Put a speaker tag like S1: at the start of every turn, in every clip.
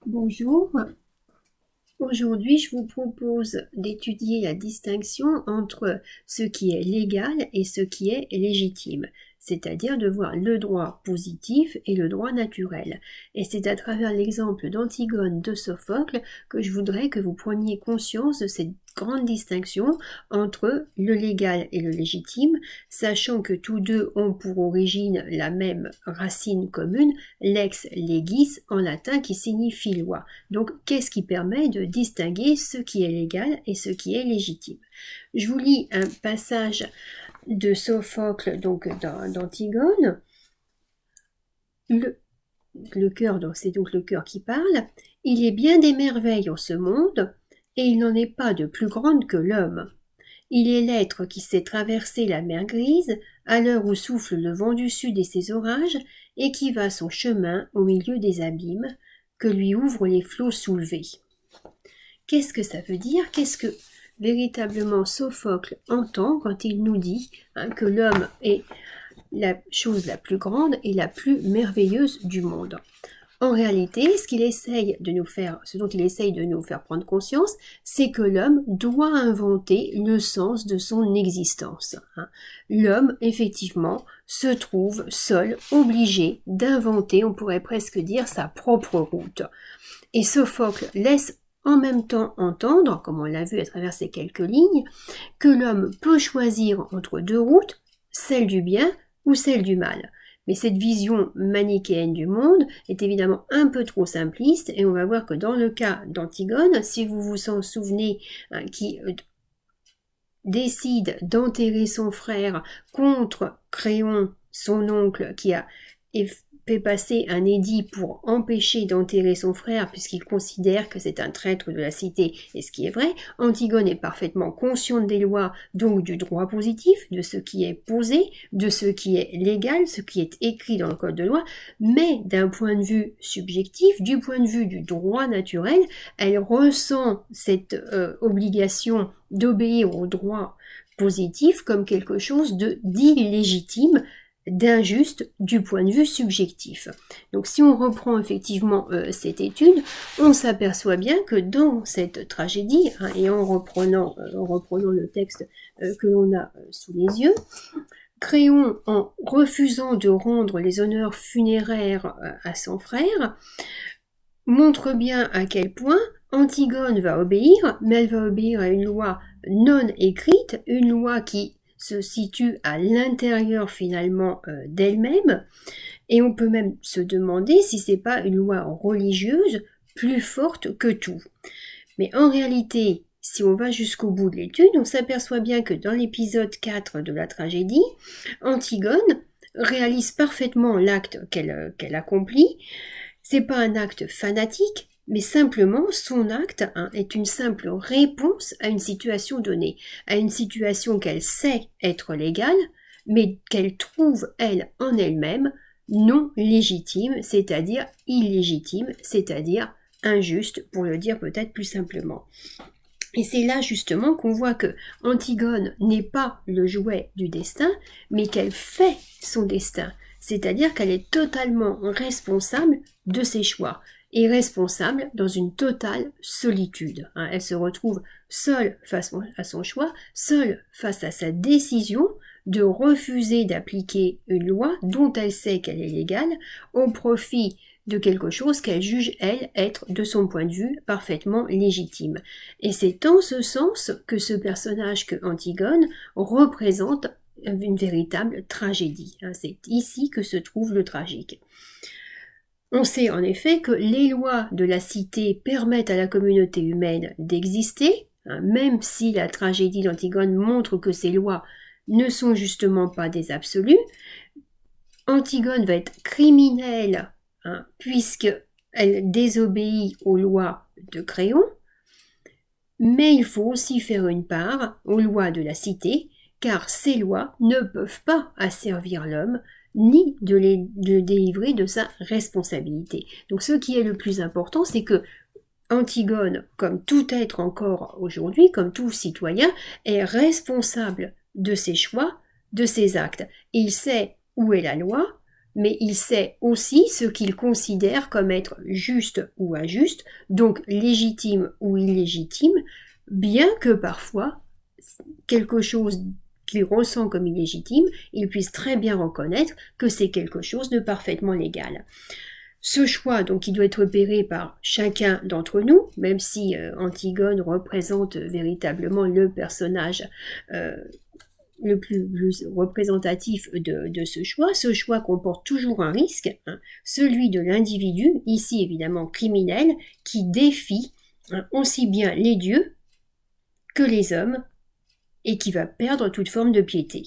S1: Bonjour, aujourd'hui je vous propose d'étudier la distinction entre ce qui est légal et ce qui est légitime, c'est-à-dire de voir le droit positif et le droit naturel. Et c'est à travers l'exemple d'Antigone de Sophocle que je voudrais que vous preniez conscience de cette grande distinction entre le légal et le légitime, sachant que tous deux ont pour origine la même racine commune, lex legis en latin qui signifie loi. Donc qu'est-ce qui permet de distinguer ce qui est légal et ce qui est légitime? Je vous lis un passage de Sophocle, donc d'Antigone. Le cœur, c'est donc le cœur qui parle. Il est bien des merveilles en ce monde, et il n'en est pas de plus grande que l'homme. Il est l'être qui sait traverser la mer grise à l'heure où souffle le vent du sud et ses orages, et qui va son chemin au milieu des abîmes, que lui ouvrent les flots soulevés. Qu'est-ce que ça veut dire? Qu'est-ce que véritablement Sophocle entend quand il nous dit que l'homme est la chose la plus grande et la plus merveilleuse du monde? En réalité, ce dont il essaye de nous faire prendre conscience, c'est que l'homme doit inventer le sens de son existence. L'homme, effectivement, se trouve seul, obligé d'inventer, on pourrait presque dire, sa propre route. Et Sophocle laisse en même temps entendre, comme on l'a vu à travers ces quelques lignes, que l'homme peut choisir entre deux routes, celle du bien ou celle du mal. Mais cette vision manichéenne du monde est évidemment un peu trop simpliste, et on va voir que dans le cas d'Antigone, si vous vous en souvenez, qui décide d'enterrer son frère contre Créon, son oncle, qui a fait passer un édit pour empêcher d'enterrer son frère puisqu'il considère que c'est un traître de la cité, et ce qui est vrai. Antigone est parfaitement consciente des lois, donc du droit positif, de ce qui est posé, de ce qui est légal, ce qui est écrit dans le code de loi, mais d'un point de vue subjectif, du point de vue du droit naturel, elle ressent cette obligation d'obéir au droit positif comme quelque chose d'illégitime, d'injuste du point de vue subjectif. Donc si on reprend effectivement cette étude, on s'aperçoit bien que dans cette tragédie, et en reprenant le texte que l'on a sous les yeux, Créon, en refusant de rendre les honneurs funéraires à son frère, montre bien à quel point Antigone va obéir, mais elle va obéir à une loi non écrite, une loi qui se situe à l'intérieur finalement d'elle-même, et on peut même se demander si c'est pas une loi religieuse plus forte que tout. Mais en réalité, si on va jusqu'au bout de l'étude, on s'aperçoit bien que dans l'épisode 4 de la tragédie, Antigone réalise parfaitement l'acte qu'elle accomplit. C'est pas un acte fanatique, mais simplement son acte est une simple réponse à une situation donnée, à une situation qu'elle sait être légale, mais qu'elle trouve, elle, en elle-même, non légitime, c'est-à-dire illégitime, c'est-à-dire injuste, pour le dire peut-être plus simplement. Et c'est là justement qu'on voit que Antigone n'est pas le jouet du destin, mais qu'elle fait son destin, c'est-à-dire qu'elle est totalement responsable de ses choix, et responsable dans une totale solitude. Elle se retrouve seule face à son choix, seule face à sa décision de refuser d'appliquer une loi dont elle sait qu'elle est légale au profit de quelque chose qu'elle juge, elle, être, de son point de vue, parfaitement légitime. Et c'est en ce sens que ce personnage que Antigone représente une véritable tragédie. C'est ici que se trouve le tragique. On sait en effet que les lois de la cité permettent à la communauté humaine d'exister, même si la tragédie d'Antigone montre que ces lois ne sont justement pas des absolus. Antigone va être criminelle puisqu'elle désobéit aux lois de Créon, mais il faut aussi faire une part aux lois de la cité, car ces lois ne peuvent pas asservir l'homme, ni de le délivrer de sa responsabilité. Donc ce qui est le plus important, c'est que Antigone, comme tout être encore aujourd'hui, comme tout citoyen, est responsable de ses choix, de ses actes. Il sait où est la loi, mais il sait aussi ce qu'il considère comme être juste ou injuste, donc légitime ou illégitime, bien que parfois quelque chose qu'il ressent comme illégitime, il puisse très bien reconnaître que c'est quelque chose de parfaitement légal. Ce choix, donc, il doit être opéré par chacun d'entre nous, même si Antigone représente véritablement le personnage le plus représentatif de ce choix. Ce choix comporte toujours un risque, celui de l'individu, ici évidemment criminel, qui défie aussi bien les dieux que les hommes et qui va perdre toute forme de piété.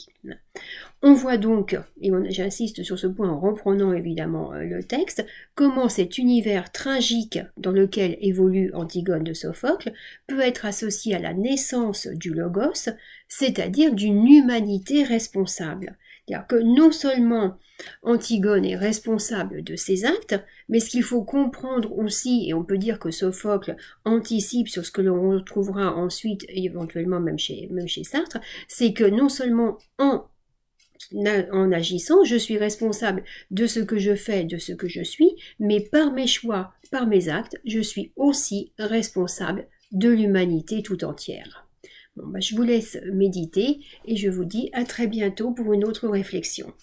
S1: On voit donc, et j'insiste sur ce point en reprenant évidemment le texte, comment cet univers tragique dans lequel évolue Antigone de Sophocle peut être associé à la naissance du Logos, c'est-à-dire d'une humanité responsable. C'est-à-dire que non seulement Antigone est responsable de ses actes, mais ce qu'il faut comprendre aussi, et on peut dire que Sophocle anticipe sur ce que l'on retrouvera ensuite, éventuellement même chez Sartre, c'est que non seulement en agissant, je suis responsable de ce que je fais, de ce que je suis, mais par mes choix, par mes actes, je suis aussi responsable de l'humanité tout entière. Bon, je vous laisse méditer et je vous dis à très bientôt pour une autre réflexion.